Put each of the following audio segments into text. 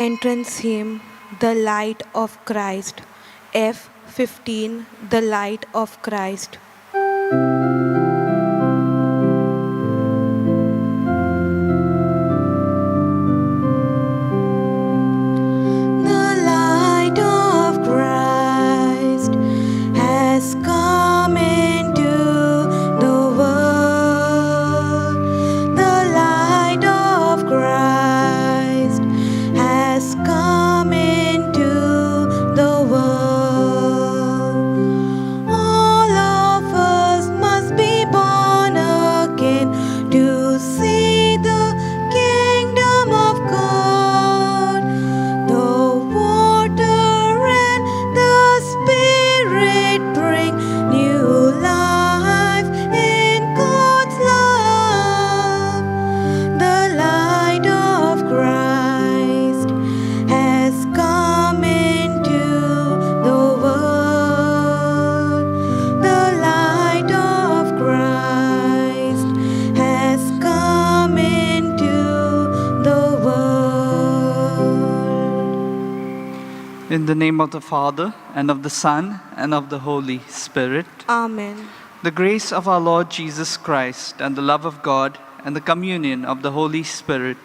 Entrance hymn, The Light of Christ. F15, The Light of Christ. In the name of the Father, and of the Son, and of the Holy Spirit. Amen. The grace of our Lord Jesus Christ, and the love of God, and the communion of the Holy Spirit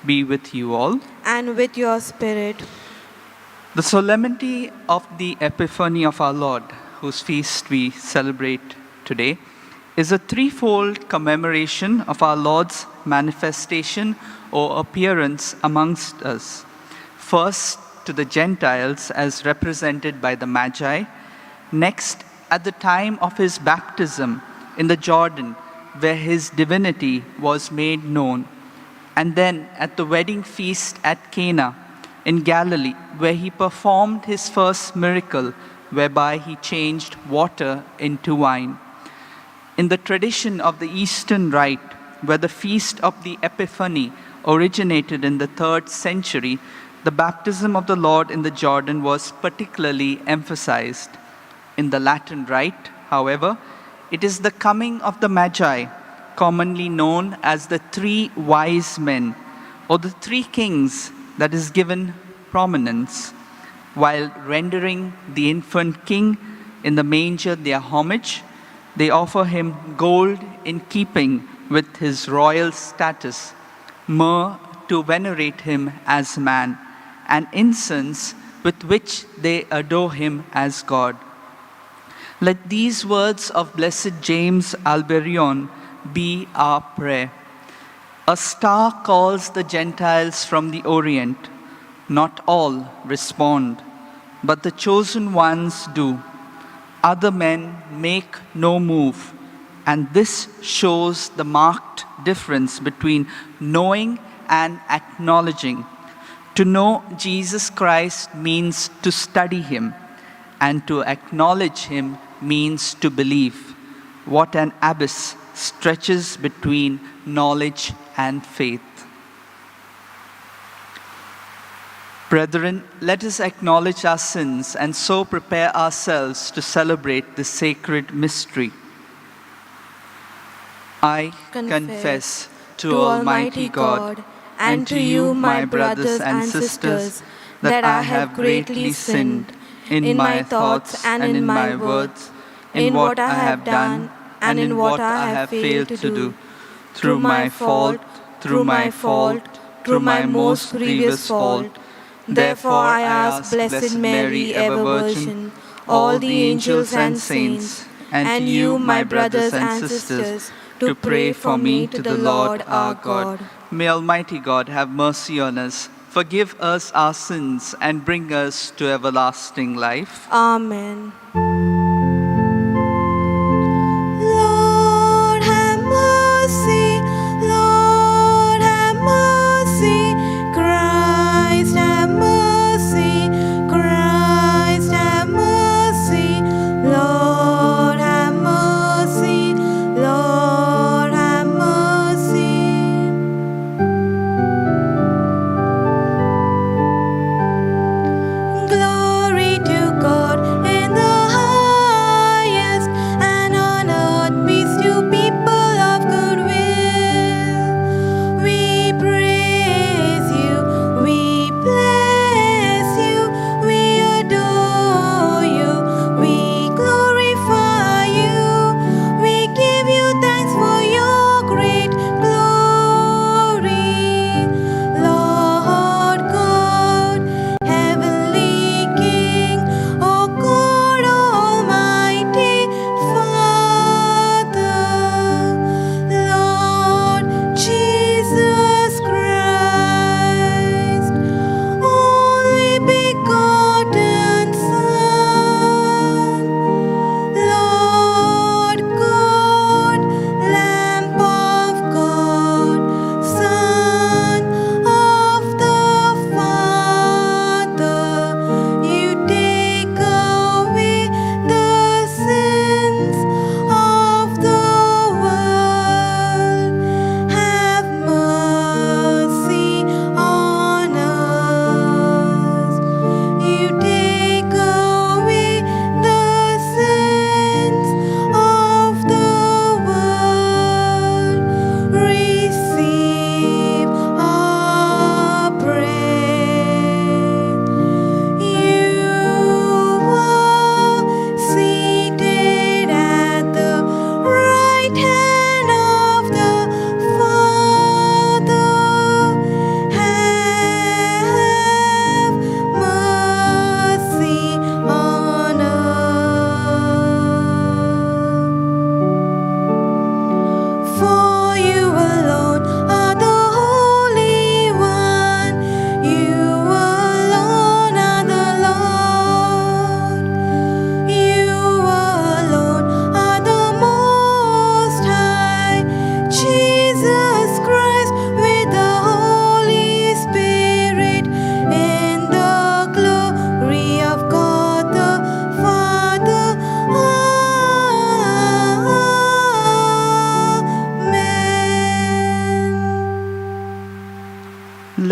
be with you all. And with your spirit. The solemnity of the Epiphany of our Lord, whose feast we celebrate today, is a threefold commemoration of our Lord's manifestation or appearance amongst us. First, to the Gentiles as represented by the Magi. Next, at the time of his baptism in the Jordan, where his divinity was made known. And then at the wedding feast at Cana in Galilee, where he performed his first miracle, whereby he changed water into wine. In the tradition of the Eastern Rite, where the feast of the Epiphany originated in the 3rd century, the baptism of the Lord in the Jordan was particularly emphasized. In the Latin Rite, however, it is the coming of the Magi, commonly known as the 3 wise men, or the 3 kings, that is given prominence. While rendering the infant king in the manger their homage, they offer him gold in keeping with his royal status, myrrh to venerate him as man, and incense with which they adore him as God. Let these words of Blessed James Alberion be our prayer. A star calls the Gentiles from the Orient. Not all respond, but the chosen ones do. Other men make no move, and this shows the marked difference between knowing and acknowledging. To know Jesus Christ means to study him, and to acknowledge him means to believe. What an abyss stretches between knowledge and faith. Brethren, let us acknowledge our sins and so prepare ourselves to celebrate the sacred mystery. I confess to Almighty God and to you, my brothers and sisters, that I have greatly sinned in my thoughts and in my words, in what I have done and in what I have failed to do, through my fault, through my most grievous fault. Therefore I ask Blessed Mary, ever Virgin, all the angels and saints, and you, my brothers and sisters, to pray for me to the Lord our God. May Almighty God have mercy on us, forgive us our sins, and bring us to everlasting life. Amen. Lord have mercy, Lord have mercy, Christ have mercy, Christ have mercy, Lord have mercy, Lord have mercy. Glory to God in the highest.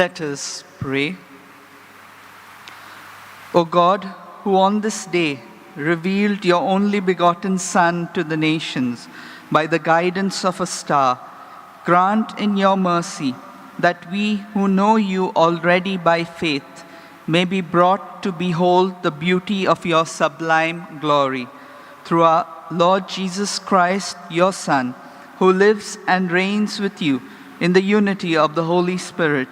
Let us pray. O God, who on this day revealed your only begotten Son to the nations by the guidance of a star, grant in your mercy that we who know you already by faith may be brought to behold the beauty of your sublime glory. Through our Lord Jesus Christ, your Son, who lives and reigns with you in the unity of the Holy Spirit,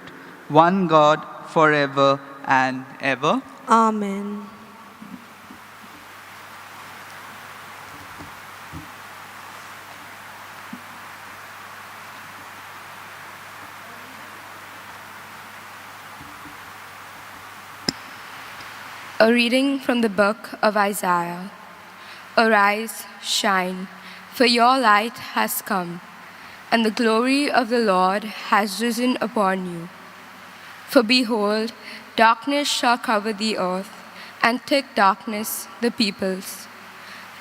one God, forever and ever. Amen. A reading from the book of Isaiah. Arise, shine, for your light has come, and the glory of the Lord has risen upon you. For behold, darkness shall cover the earth, and thick darkness the peoples.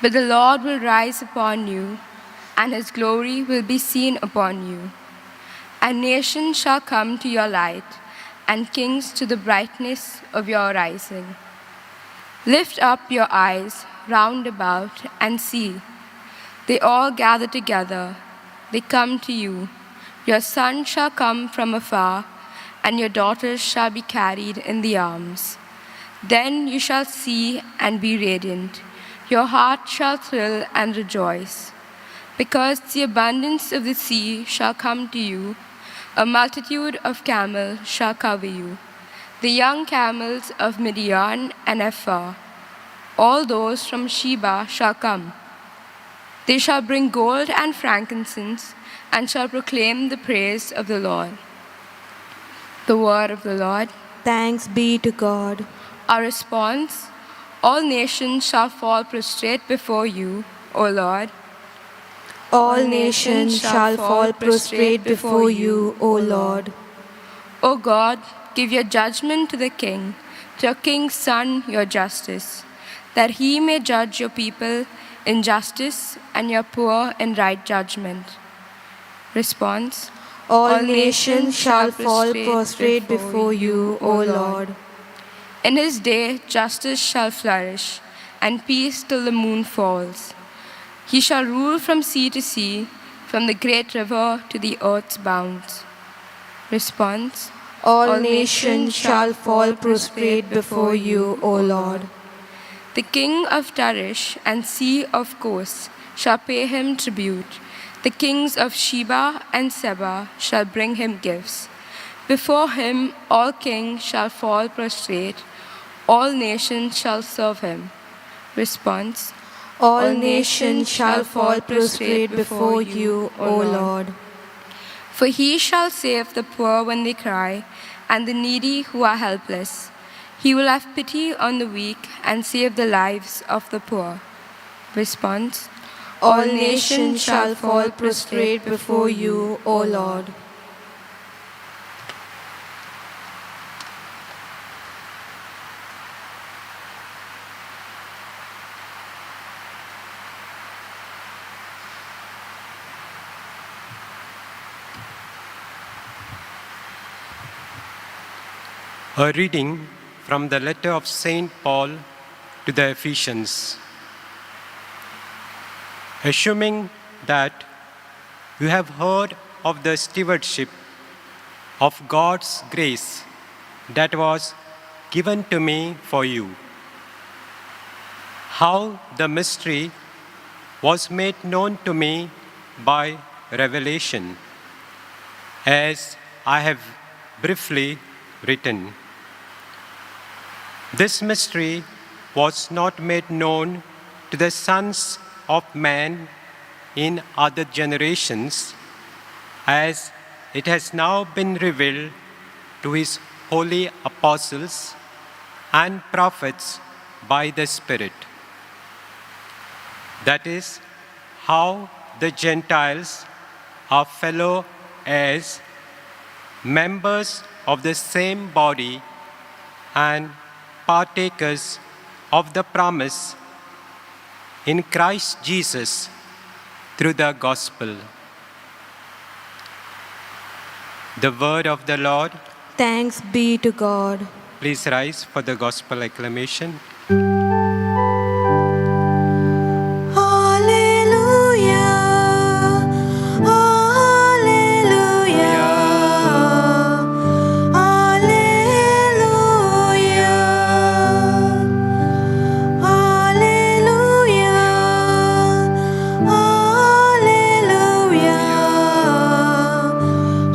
But the Lord will rise upon you, and his glory will be seen upon you. And nations shall come to your light, and kings to the brightness of your rising. Lift up your eyes round about and see. They all gather together, they come to you. Your son shall come from afar, and your daughters shall be carried in the arms. Then you shall see and be radiant. Your heart shall thrill and rejoice. Because the abundance of the sea shall come to you, a multitude of camels shall cover you. The young camels of Midian and Ephah, all those from Sheba shall come. They shall bring gold and frankincense, and shall proclaim the praise of the Lord. The word of the Lord. Thanks be to God. Our response: all nations shall fall prostrate before you, O Lord. All nations shall fall prostrate before you, O Lord. O God, give your judgment to the king, to your king's son your justice, that he may judge your people in justice and your poor in right judgment. Response: All nations shall fall prostrate before you, O Lord. In his day justice shall flourish, and peace till the moon falls. He shall rule from sea to sea, from the great river to the earth's bounds. Response: All nations shall fall prostrate before you, O Lord. The king of Tarish and sea of Kos shall pay him tribute. The kings of Sheba and Seba shall bring him gifts. Before him all kings shall fall prostrate, all nations shall serve him. Response: All nations shall fall prostrate before you, O Lord. For he shall save the poor when they cry, and the needy who are helpless. He will have pity on the weak and save the lives of the poor. Response: All nations shall fall prostrate before you, O Lord. A reading from the letter of St. Paul to the Ephesians. Assuming that you have heard of the stewardship of God's grace that was given to me for you, how the mystery was made known to me by revelation, as I have briefly written. This mystery was not made known to the sons of man in other generations, as it has now been revealed to his holy apostles and prophets by the Spirit. That is how the Gentiles are fellow heirs, members of the same body, and partakers of the promise in Christ Jesus through the gospel. The word of the Lord. Thanks be to God. Please rise for the gospel acclamation. Hallelujah, hallelujah, hallelujah, hallelujah, hallelujah,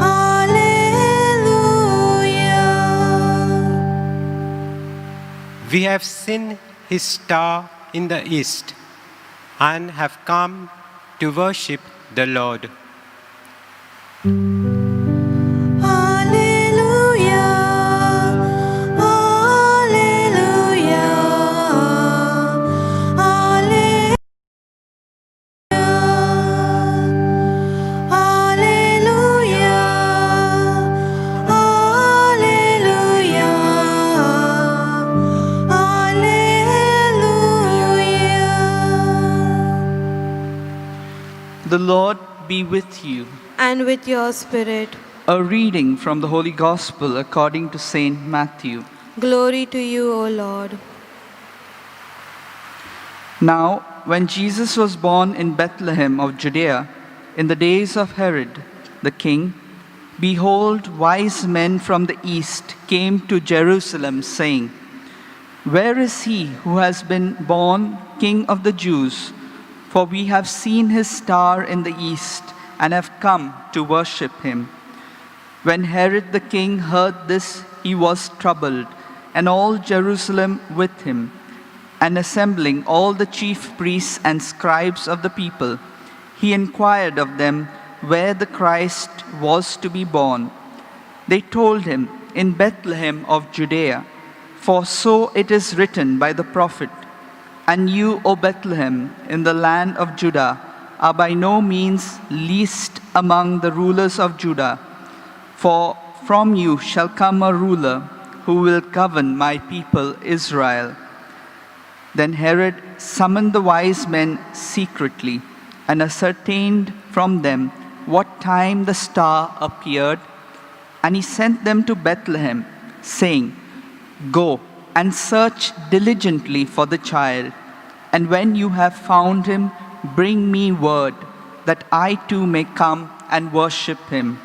hallelujah. We have seen his star in the east and have come to worship the Lord. Hallelujah, hallelujah, hallelujah, hallelujah, hallelujah, hallelujah. The Lord be with you. And with your spirit. A reading from the Holy Gospel according to Saint Matthew. Glory to you, O Lord. Now, when Jesus was born in Bethlehem of Judea, in the days of Herod the king, behold, wise men from the east came to Jerusalem, saying, "Where is he who has been born King of the Jews? For we have seen his star in the east and have come to worship him." When Herod the king heard this, he was troubled, and all Jerusalem with him. And assembling all the chief priests and scribes of the people, he inquired of them where the Christ was to be born. They told him, "In Bethlehem of Judea, for so it is written by the prophet, 'And you, O Bethlehem, in the land of Judah, are by no means least among the rulers of Judah, for from you shall come a ruler who will govern my people Israel.'" Then Herod summoned the wise men secretly and ascertained from them what time the star appeared, and he sent them to Bethlehem, saying, "Go and search diligently for the child, and when you have found him, bring me word, that I too may come and worship him."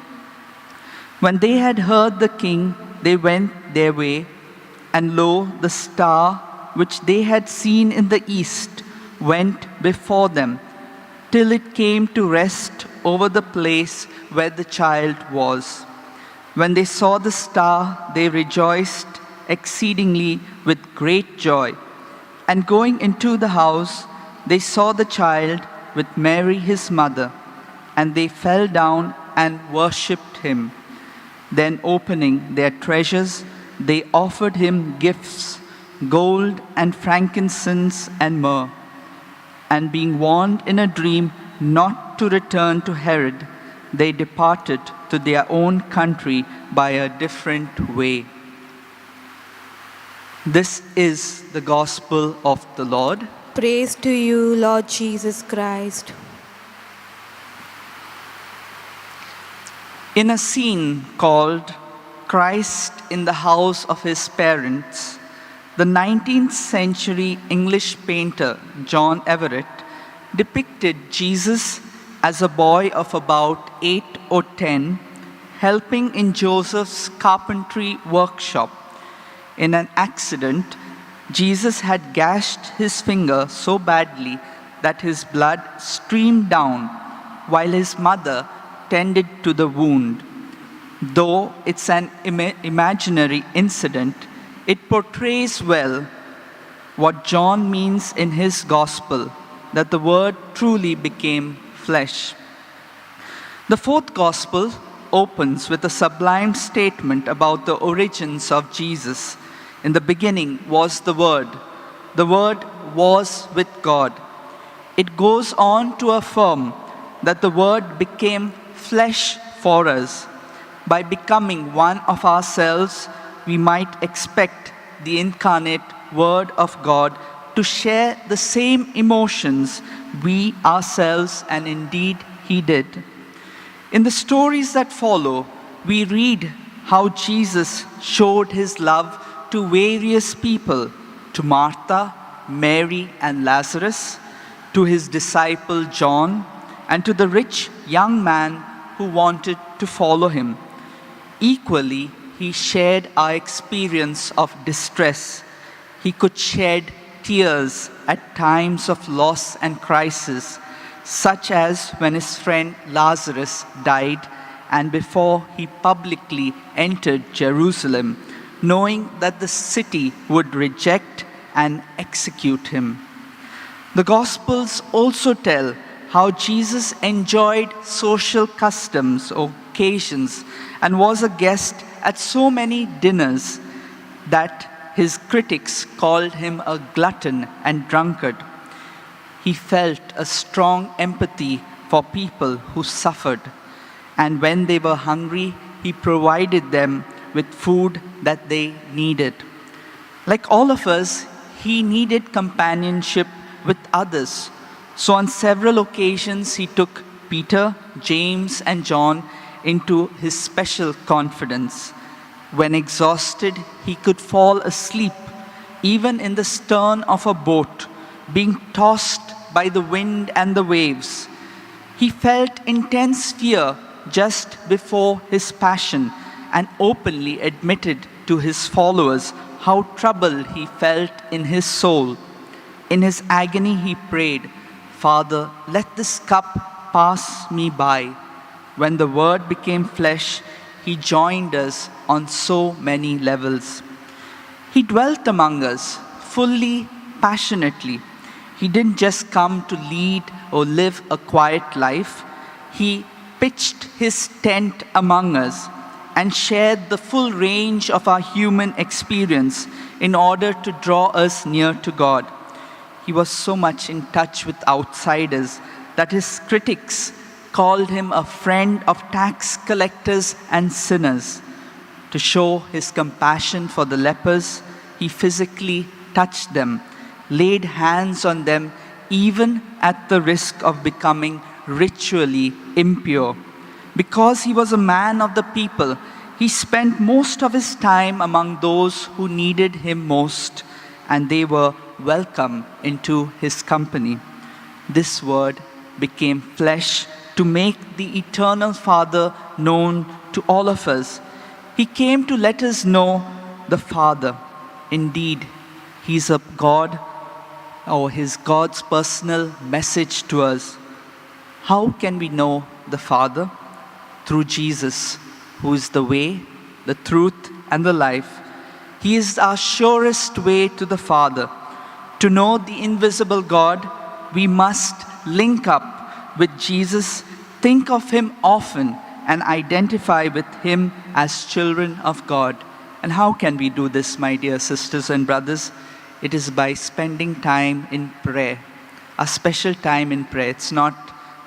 When they had heard the king, they went their way, and lo, the star which they had seen in the east went before them, till it came to rest over the place where the child was. When they saw the star, they rejoiced exceedingly with great joy. And going into the house, they saw the child with Mary his mother, and they fell down and worshipped him. Then opening their treasures, they offered him gifts, gold and frankincense and myrrh. And being warned in a dream not to return to Herod, they departed to their own country by a different way. This is the gospel of the Lord. Praise to you, Lord Jesus Christ. In a scene called Christ in the House of His Parents, the 19th century English painter John Everett depicted Jesus as a boy of about 8 or 10, helping in Joseph's carpentry workshop. In an accident, Jesus had gashed his finger so badly that his blood streamed down, while his mother tended to the wound. Though it's an imaginary incident, it portrays well what John means in his gospel, that the Word truly became flesh. The fourth gospel opens with a sublime statement about the origins of Jesus. In the beginning was the Word. The Word was with God. It goes on to affirm that the Word became flesh for us. By becoming one of ourselves, we might expect the incarnate Word of God to share the same emotions we ourselves, and indeed He did. In the stories that follow, we read how Jesus showed his love to various people, to Martha, Mary, and Lazarus, to his disciple John, and to the rich young man who wanted to follow him. Equally, he shared our experience of distress. He could shed tears at times of loss and crisis, such as when his friend Lazarus died and before he publicly entered Jerusalem, knowing that the city would reject and execute him. The Gospels also tell how Jesus enjoyed social customs, occasions, and was a guest at so many dinners that his critics called him a glutton and drunkard. He felt a strong empathy for people who suffered, and when they were hungry, he provided them with food that they needed. Like all of us, he needed companionship with others. So on several occasions, he took Peter, James, and John into his special confidence. When exhausted, he could fall asleep, even in the stern of a boat, being tossed by the wind and the waves. He felt intense fear just before his passion and openly admitted to his followers how troubled he felt in his soul. In his agony, he prayed, "Father, let this cup pass me by." When the Word became flesh, he joined us on so many levels. He dwelt among us fully, passionately. He didn't just come to lead or live a quiet life. He pitched his tent among us and shared the full range of our human experience in order to draw us near to God. He was so much in touch with outsiders that his critics called him a friend of tax collectors and sinners. To show his compassion for the lepers, he physically touched them, laid hands on them, even at the risk of becoming ritually impure. Because he was a man of the people, he spent most of his time among those who needed him most, and they were welcome into his company. This Word became flesh to make the eternal Father known to all of us. He came to let us know the Father. Indeed, He's a God, or His God's personal message to us. How can we know the Father? Through Jesus, who is the way, the truth, and the life. He is our surest way to the Father. To know the invisible God, we must link up with Jesus, think of Him often, and identify with Him as children of God. And how can we do this, my dear sisters and brothers? It is by spending time in prayer, a special time in prayer. It's not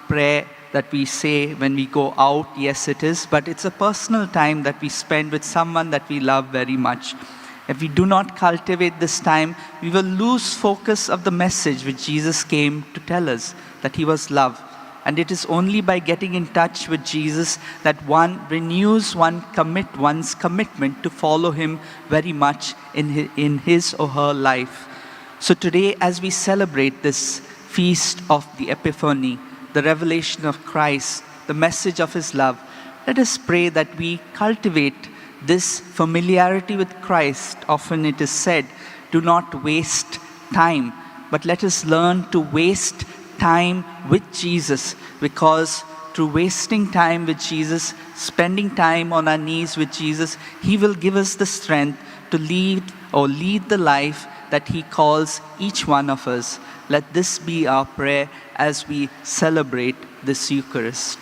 prayer that we say when we go out, yes it is, but it's a personal time that we spend with someone that we love very much. If we do not cultivate this time, we will lose focus of the message which Jesus came to tell us, that He was love. And it is only by getting in touch with Jesus that one renews one's commitment to follow Him very much in his or her life. So today, as we celebrate this feast of the Epiphany, the revelation of Christ, the message of His love, let us pray that we cultivate this familiarity with Christ. Often it is said, do not waste time, but let us learn to waste time with Jesus, because through wasting time with Jesus, spending time on our knees with Jesus, He will give us the strength to lead the life that He calls each one of us. Let this be our prayer as we celebrate this Eucharist.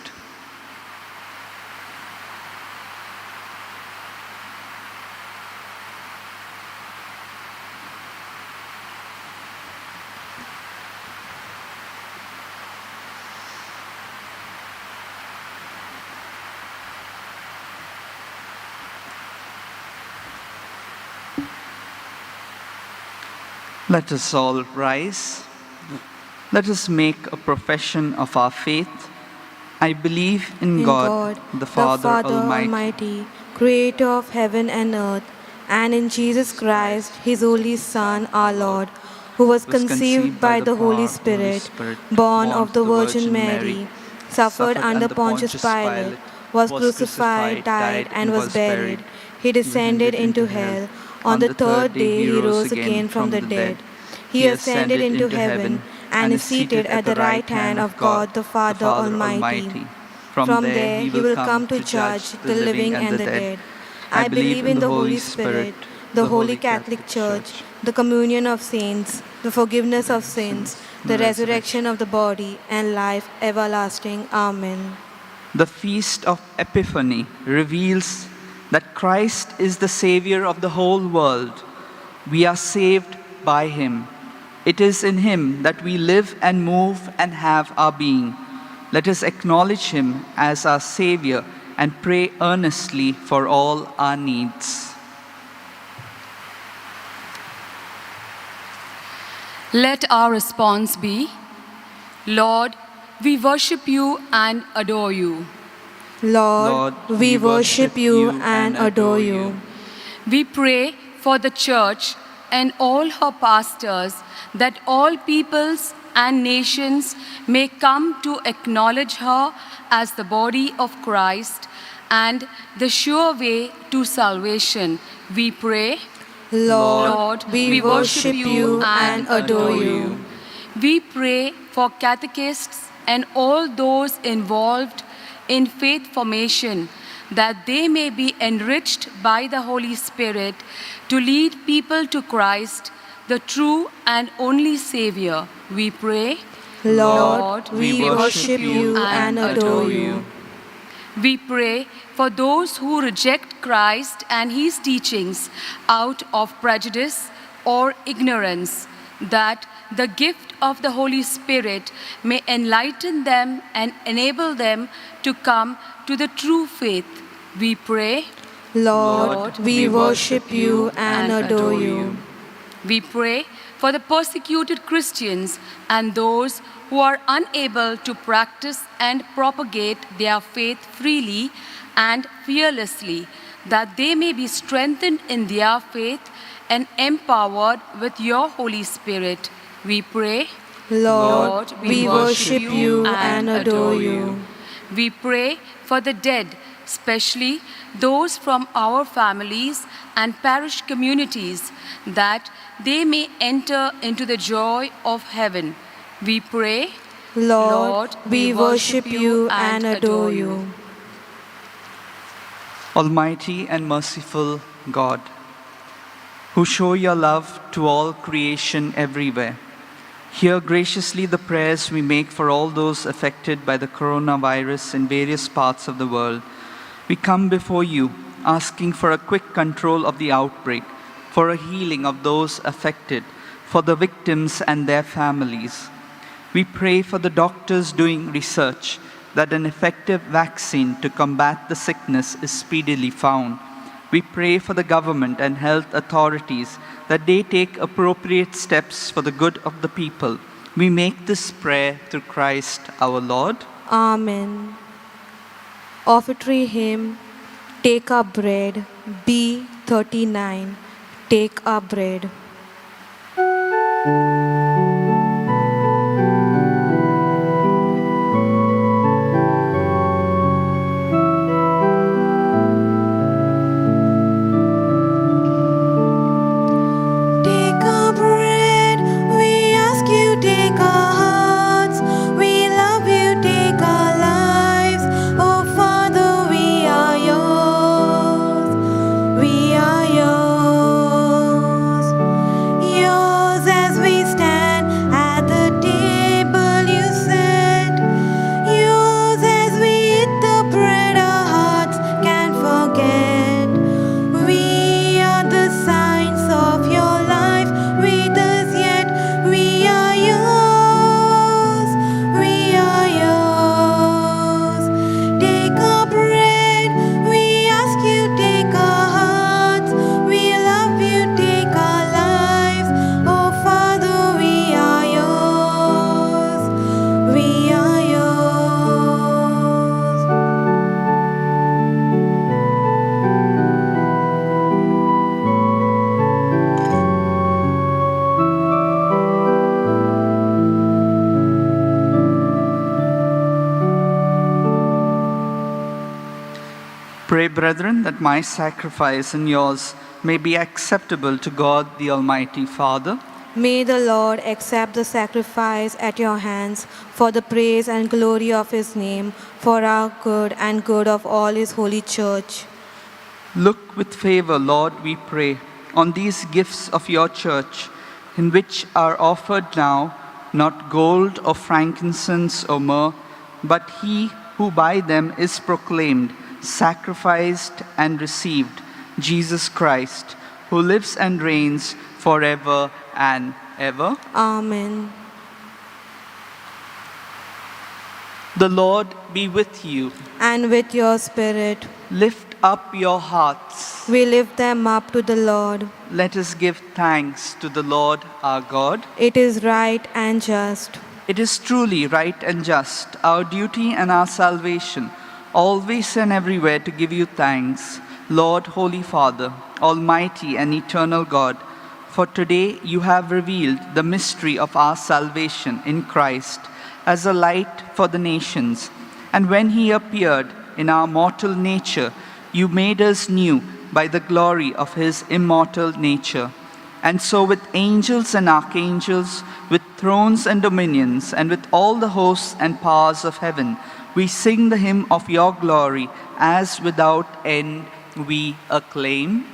Let us all rise. Let us make a profession of our faith. I believe in God, the Father Almighty, creator of heaven and earth, and in Jesus Christ, his only Son, our Lord, who was conceived by the Holy Spirit, born of the Virgin Mary, suffered under Pontius Pilate, was crucified, died, and was buried. He descended into hell. On the third day he rose again from the dead. He ascended into heaven and is seated at the right hand of God the Father Almighty. From there he will come to judge the living and the dead. I believe in the Holy Spirit, the Holy Catholic Church, the communion of saints, the forgiveness of sins, the resurrection of the body, and life everlasting. Amen. The Feast of Epiphany reveals that Christ is the Savior of the whole world. We are saved by Him. It is in Him that we live and move and have our being. Let us acknowledge Him as our Savior and pray earnestly for all our needs. Let our response be, Lord, we worship you and adore you. Lord, we worship you and adore you. We pray for the Church and all her pastors, that all peoples and nations may come to acknowledge her as the body of Christ and the sure way to salvation. We pray, Lord, we worship you and adore you. We pray for catechists and all those involved in faith formation, that they may be enriched by the Holy Spirit to lead people to Christ, the true and only Savior. We pray, Lord, we worship you and adore you. We pray for those who reject Christ and His teachings out of prejudice or ignorance, that the gift of the Holy Spirit may enlighten them and enable them to come to the true faith. We pray, Lord, we worship you and adore you. We pray for the persecuted Christians and those who are unable to practice and propagate their faith freely and fearlessly, that they may be strengthened in their faith and empowered with your Holy Spirit. We pray, Lord, we worship you and adore you. We pray for the dead, especially those from our families and parish communities, that they may enter into the joy of heaven. We pray, Lord, we worship you and adore you. Almighty and merciful God, who show your love to all creation everywhere, hear graciously the prayers we make for all those affected by the coronavirus in various parts of the world. We come before you, asking for a quick control of the outbreak, for a healing of those affected, for the victims and their families. We pray for the doctors doing research, that an effective vaccine to combat the sickness is speedily found. We pray for the government and health authorities, that they take appropriate steps for the good of the people. We make this prayer through Christ our Lord. Amen. Offertory hymn, Take Our Bread, B39. Take our bread. Take our bread, we ask you, take our hearts. We love you, take our lives. Oh Father, we are yours. We are yours. Yours as we stand. brethren, that my sacrifice and yours may be acceptable to God the Almighty Father. May the Lord accept the sacrifice at your hands for the praise and glory of his name, for our good and good of all his holy church. Look with favor, Lord, we pray, on these gifts of your church, in which are offered now not gold or frankincense or myrrh, but he who by them is proclaimed, sacrificed and received, Jesus Christ, who lives and reigns forever and ever. Amen. The Lord be with you. And with your spirit, Lift up your hearts. we lift them up to the Lord. Let us give thanks to the Lord our God. It is right and just. It is truly right and just, our duty and our salvation, always and everywhere to give you thanks, Lord, Holy Father, Almighty and eternal God. For today you have revealed the mystery of our salvation in Christ as a light for the nations. And when he appeared in our mortal nature, you made us new by the glory of his immortal nature. And so with angels and archangels, with thrones and dominions, and with all the hosts and powers of heaven, we sing the hymn of your glory, as without end we acclaim.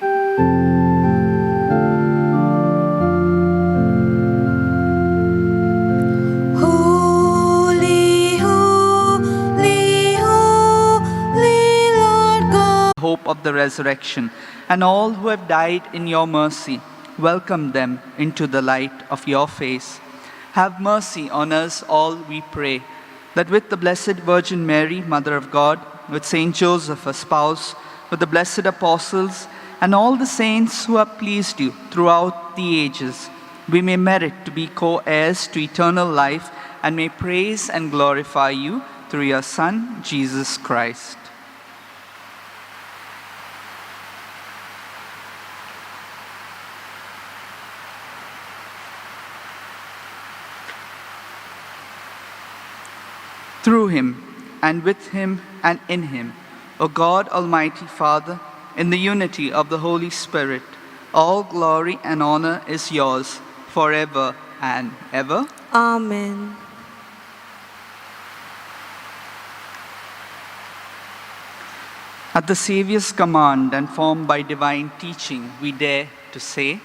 Holy, holy, holy Lord God. Hope of the resurrection, and all who have died in your mercy, welcome them into the light of your face. Have mercy on us all, we pray, that with the Blessed Virgin Mary, Mother of God, with Saint Joseph, her spouse, with the blessed apostles, and all the saints who have pleased you throughout the ages, we may merit to be co-heirs to eternal life, and may praise and glorify you through your Son, Jesus Christ. Through him, and with him, and in him, O God, Almighty Father, in the unity of the Holy Spirit, all glory and honor is yours forever and ever. Amen. At the Saviour's command and formed by divine teaching, we dare to say,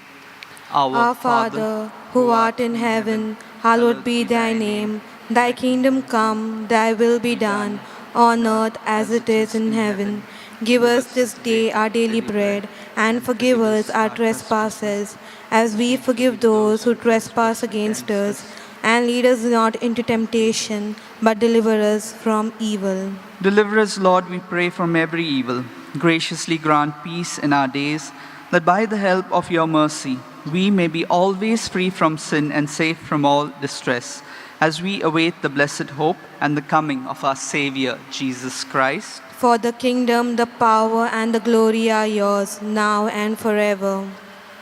Our Father, who art in heaven, hallowed be thy name. Thy kingdom come, thy will be done, on earth as it is in heaven. Give us this day our daily bread, and forgive us our trespasses, as we forgive those who trespass against us. And lead us not into temptation, but deliver us from evil. Deliver us, Lord, we pray, from every evil. Graciously grant peace in our days, that by the help of your mercy, we may be always free from sin and safe from all distress, as we await the blessed hope and the coming of our Savior, Jesus Christ. For the kingdom, the power, and the glory are yours, now and forever.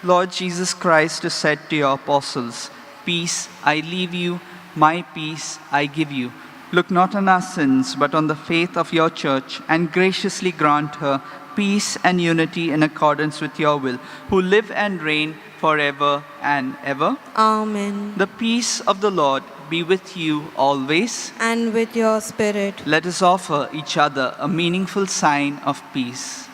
Lord Jesus Christ, who said to your apostles, Peace I leave you, my peace I give you. Look not on our sins, but on the faith of your church, and graciously grant her peace and unity in accordance with your will, who live and reign forever and ever. Amen. The peace of the Lord be with you always. And with your spirit. Let us offer each other a meaningful sign of peace.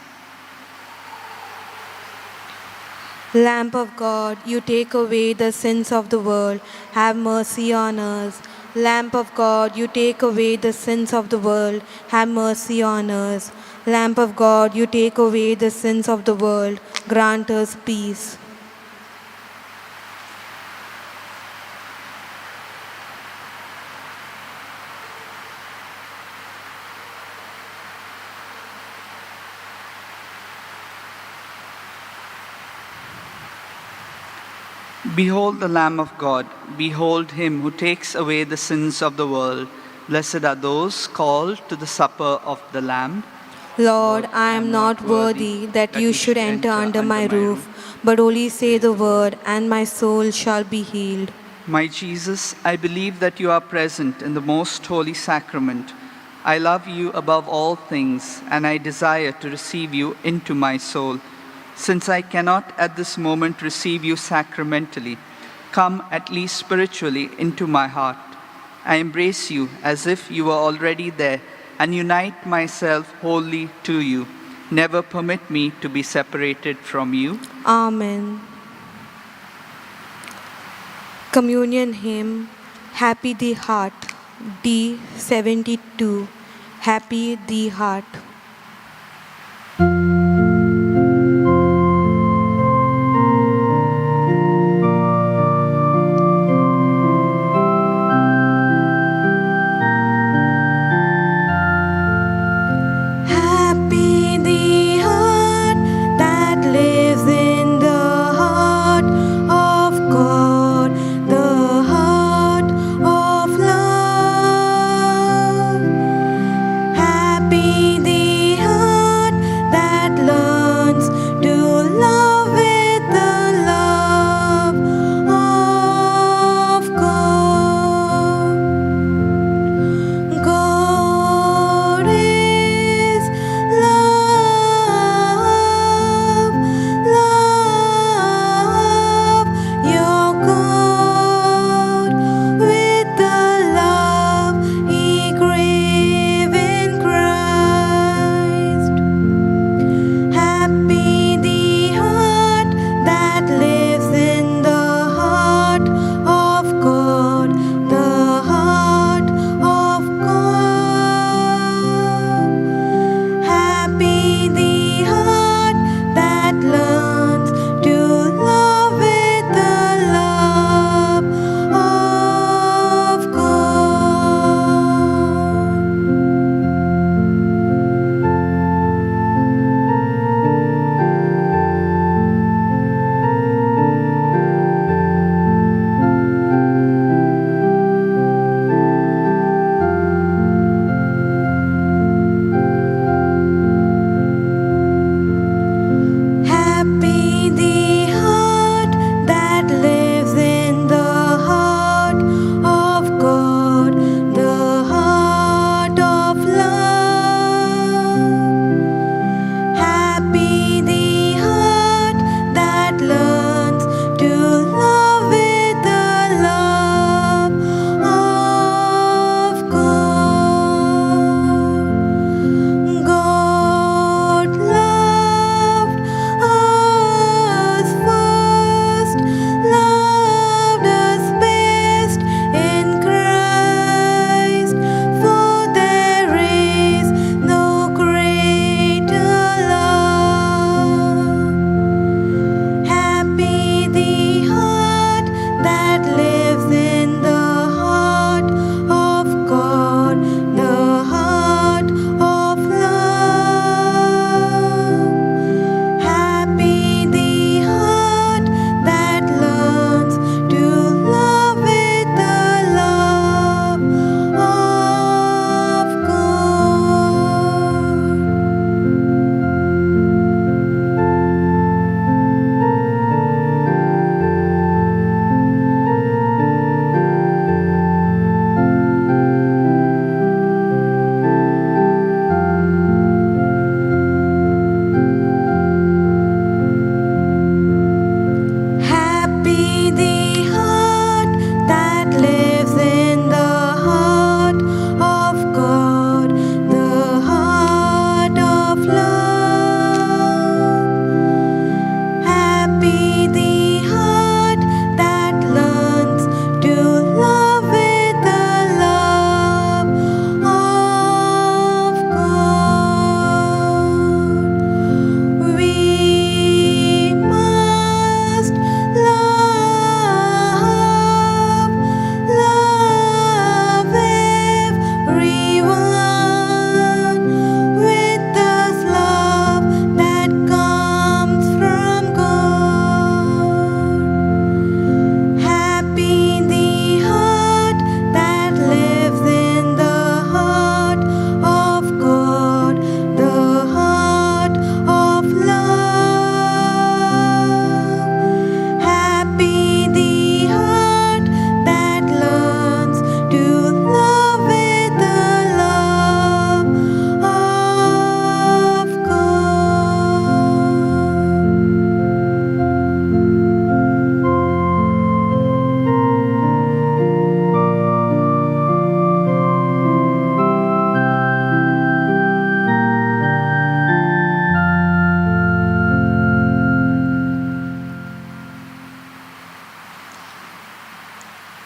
Lamp of God, you take away the sins of the world. Have mercy on us. Lamp of God, you take away the sins of the world. Have mercy on us. Lamp of God, you take away the sins of the world. Grant us peace. Behold the Lamb of God. Behold him who takes away the sins of the world. Blessed are those called to the supper of the Lamb. Lord, I am not worthy that you should enter under my roof, but only say the word, and my soul shall be healed. My Jesus, I believe that you are present in the most holy sacrament. I love you above all things, and I desire to receive you into my soul. Since I cannot at this moment receive you sacramentally, come at least spiritually into my heart. I embrace you as if you were already there, and unite myself wholly to you. Never permit me to be separated from you. Amen. Communion hymn, Happy the Heart, D 72. Happy the Heart. Happy the heart that lives in the heart of God, the heart of love. Happy the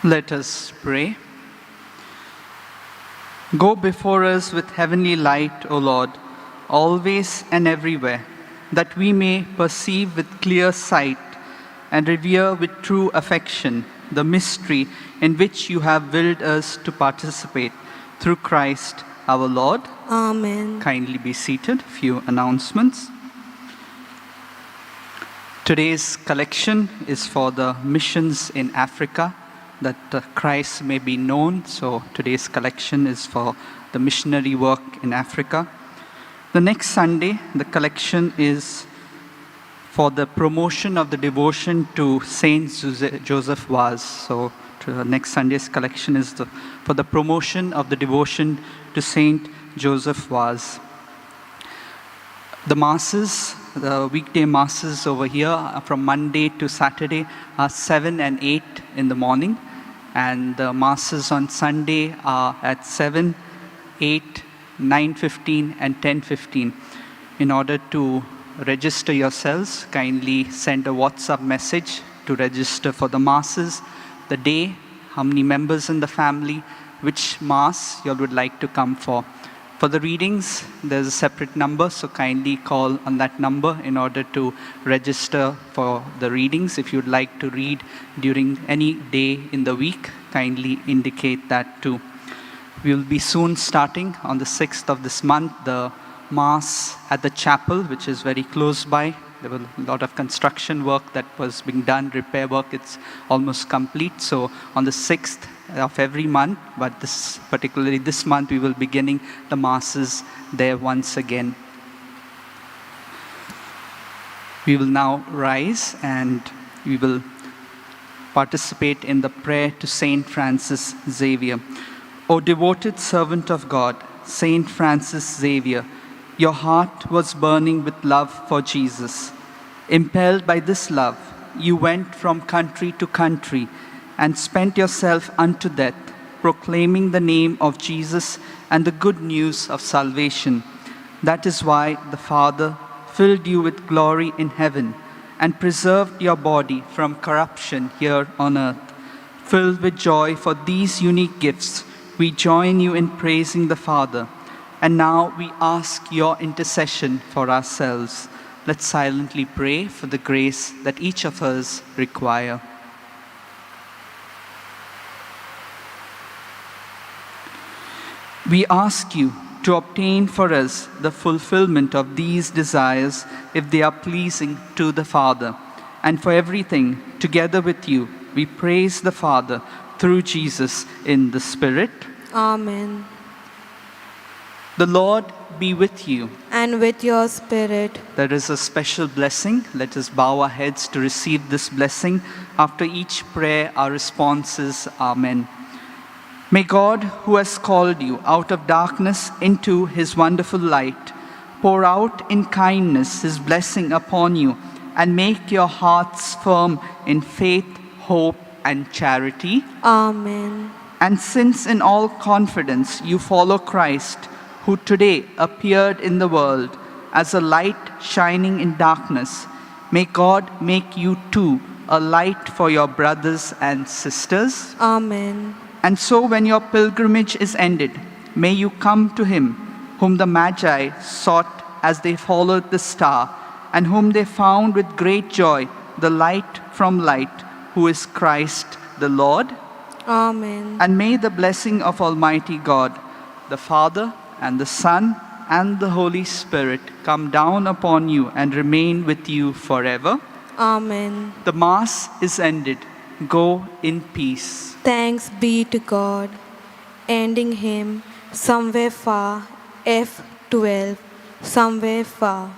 Let us pray. Go before us with heavenly light, O Lord, always and everywhere, that we may perceive with clear sight and revere with true affection the mystery in which you have willed us to participate through Christ our Lord. Amen. Kindly be seated. Few announcements. Today's collection is for the missions in Africa, that Christ may be known. So today's collection is for the missionary work in Africa. The next Sunday, the collection is for the promotion of the devotion to Saint Joseph Vaz. So next Sunday's collection is for the promotion of the devotion to Saint Joseph Vaz. The masses, the weekday masses over here from Monday to Saturday are 7 and 8 in the morning. And the masses on Sunday are at 7, 8, 9:15 and 10:15. In order to register yourselves, kindly send a WhatsApp message to register for the masses, the day, how many members in the family, which mass you would like to come for. For the readings, there's a separate number, so kindly call on that number in order to register for the readings. If you'd like to read during any day in the week, kindly indicate that too. We will be soon starting on the 6th of this month, the Mass at the chapel, which is very close by. There was a lot of construction work that was being done, repair work, it's almost complete. So on the 6th of every month, but particularly this month, we will be beginning the Masses there once again. We will now rise and we will participate in the prayer to Saint Francis Xavier. O devoted servant of God, Saint Francis Xavier, your heart was burning with love for Jesus. Impelled by this love, you went from country to country and spent yourself unto death, proclaiming the name of Jesus and the good news of salvation. That is why the Father filled you with glory in heaven and preserved your body from corruption here on earth. Filled with joy for these unique gifts, we join you in praising the Father. And now we ask your intercession for ourselves. Let's silently pray for the grace that each of us require. We ask you to obtain for us the fulfillment of these desires if they are pleasing to the Father. And for everything, together with you, we praise the Father through Jesus in the Spirit. Amen. The Lord be with you. And with your spirit. There is a special blessing. Let us bow our heads to receive this blessing. After each prayer, our response is Amen. May God, who has called you out of darkness into his wonderful light, pour out in kindness his blessing upon you and make your hearts firm in faith, hope, and charity. Amen. And since in all confidence you follow Christ, who today appeared in the world as a light shining in darkness, may God make you too a light for your brothers and sisters. Amen. And so when your pilgrimage is ended, may you come to him whom the Magi sought as they followed the star, and whom they found with great joy, the light from light, who is Christ the Lord. Amen. And may the blessing of Almighty God, the Father, and the Son, and the Holy Spirit come down upon you and remain with you forever. Amen. The Mass is ended. Go in peace. Thanks be to God. Ending hymn, Somewhere Far, F12, Somewhere Far.